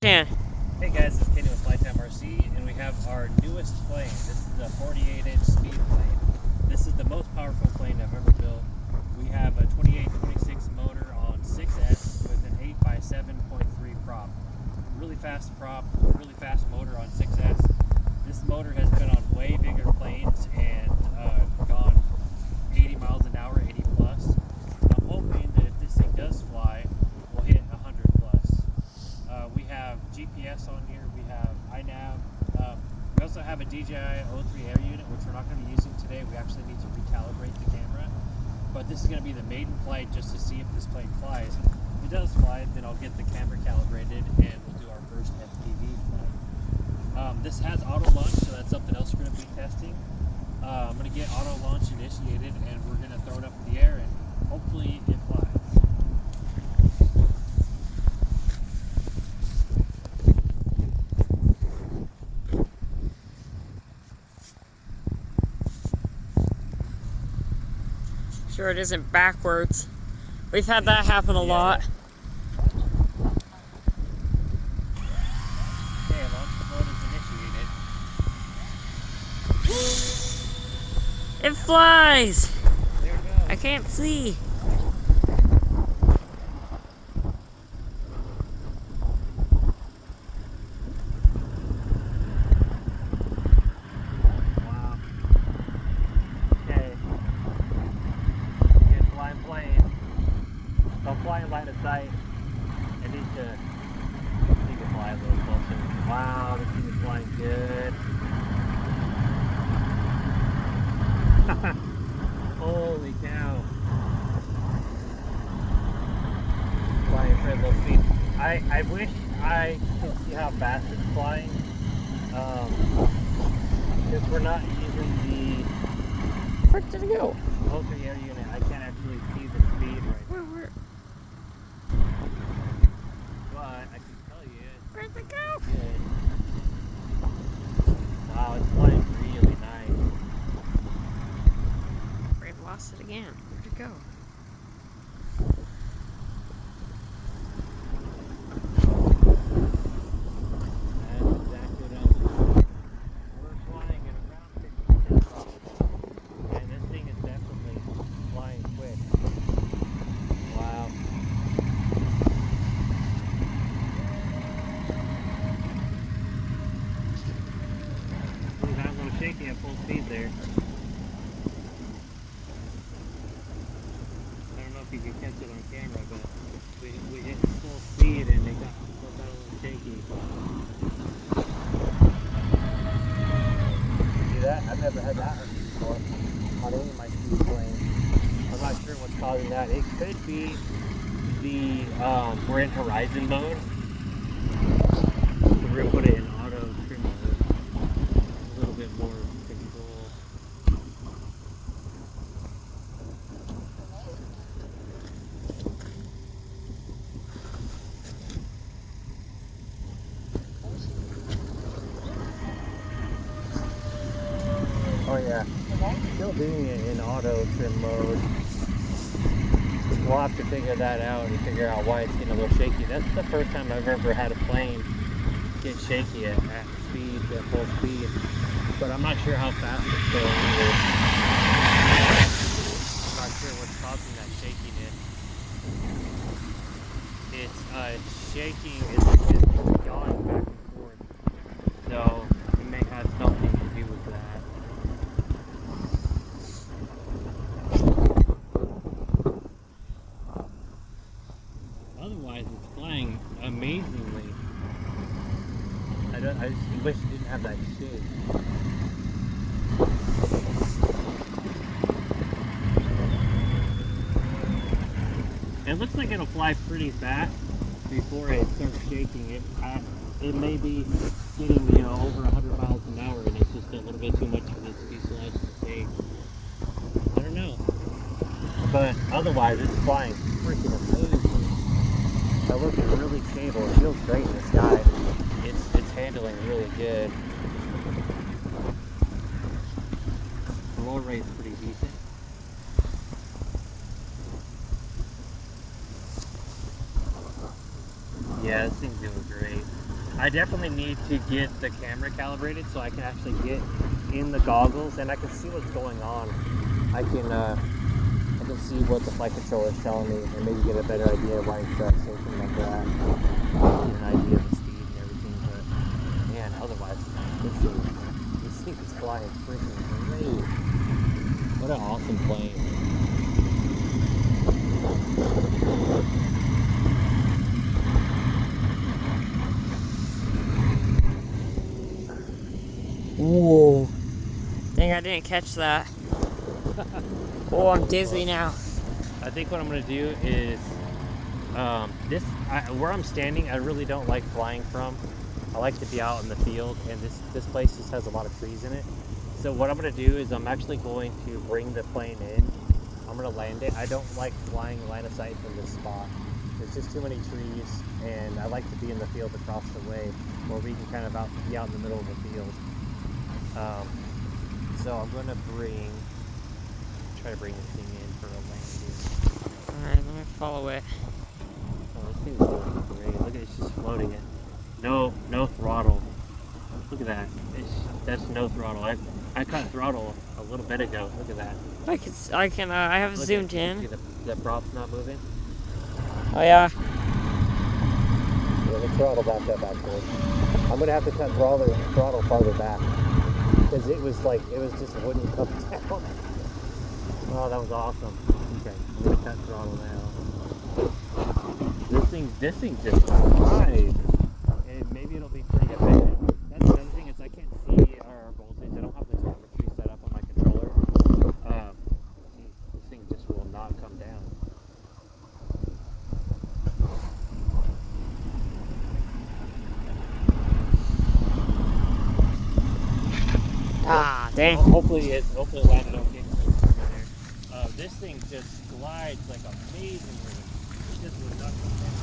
Yeah. Hey guys, this is Kenny with Flytime RC, and we have our newest plane. This is a 48-inch speed plane. This is the most powerful plane I've ever built. We have a 2826 motor on 6S with an 8x7.3 prop. Really fast prop, really fast motor on 6S. This motor has been on way bigger planes and gone 80 miles an hour, 80 plus. I'm hoping that if this thing does fly, we'll hit 100 plus. We have GPS on here, we have iNav. We also have a DJI O3 air unit, which we're not going to be using today. We actually need to recalibrate the camera. But this is going to be the maiden flight just to see if this plane flies. If it does fly, then I'll get the camera calibrated and we'll do our first FPV flight. This has auto launch, so that's something else we're going to be testing. I'm going to get auto launch initiated and we're going to throw it up in the air and hopefully it flies. Sure it isn't backwards. We've had that happen a lot. Okay, launch mode is initiated. It flies! There it goes. I can't see. Wow. Okay. Good flying plane. Don't fly in line of sight. I need to fly a little closer. Wow, this thing is flying good. Holy cow. Flying for a little speed. I wish I could see how fast it's flying. Because we're not using the Where did it go? O3 air unit. I can't actually see the speed right now. Where? But I can tell you it's Where'd it go? good. Wow, it's flying really nice. I've lost it again. Where'd it go? That's exactly what I was doing. We're flying at around 50% throttle. And this thing is definitely flying quick. Wow. It got a little shaky at full speed there. I don't know if you can catch it on camera, but we hit full speed and it got a little shaky. See that? I've never had that before on any of my speed planes. I'm not sure what's causing that. It could be the we're in horizon mode. So we're gonna put it in auto trim mode. A little bit more control. Oh yeah, still doing it in auto trim mode. We'll have to figure that out and figure out why it's getting a little shaky. That's the first time I've ever had a plane get shaky at speed, at full speed. But I'm not sure how fast it's going either. I'm not sure what's causing that shakiness. It's shaking, it's yawing back and forth. So it may have something to do with that. Otherwise, it's flying amazingly. I just wish it didn't have that shake. It looks like it'll fly pretty fast before it starts shaking. It may be getting, over 100 miles an hour, and it's just a little bit too much for this fuselage to take. I don't know. But otherwise, it's flying freaking amazing. It looks really stable. It feels great in the sky. It's handling really good. The roll rate's pretty decent. Yeah, this thing's doing great. I definitely need to get the camera calibrated so I can actually get in the goggles and I can see what's going on. I can see what the flight controller is telling me and maybe get a better idea of why it's sinking like that. Get an idea of the speed and everything, but man, otherwise, this thing is flying freaking great. What an awesome plane. Whoa. Dang, I didn't catch that. Oh, I'm dizzy now. I think what I'm going to do is, where I'm standing, I really don't like flying from. I like to be out in the field, and this place just has a lot of trees in it. So what I'm going to do is I'm actually going to bring the plane in. I'm going to land it. I don't like flying line of sight from this spot. There's just too many trees, and I like to be in the field across the way where we can kind of be out in the middle of the field. So I'm going to try to bring this thing in for a landing. Alright, let me follow it. Oh, this thing's doing great. Look at it, it's just floating it. No throttle. Look at that. That's no throttle. I cut throttle a little bit ago. Look at that. I have Look zoomed at, in. See the prop's not moving? Oh yeah. Yeah, the throttle backed up actually. I'm gonna have to cut throttle farther back. Because it was just wouldn't come down. Oh, that was awesome. Okay, I'm gonna cut throttle now. This thing just flies. And maybe it'll be pretty efficient. That's another thing is I can't see our voltage. I don't have the telemetry set up on my controller. This thing just will not come down. Ah, dang. Hopefully it landed okay. This thing just glides like amazingly. It just would not come down.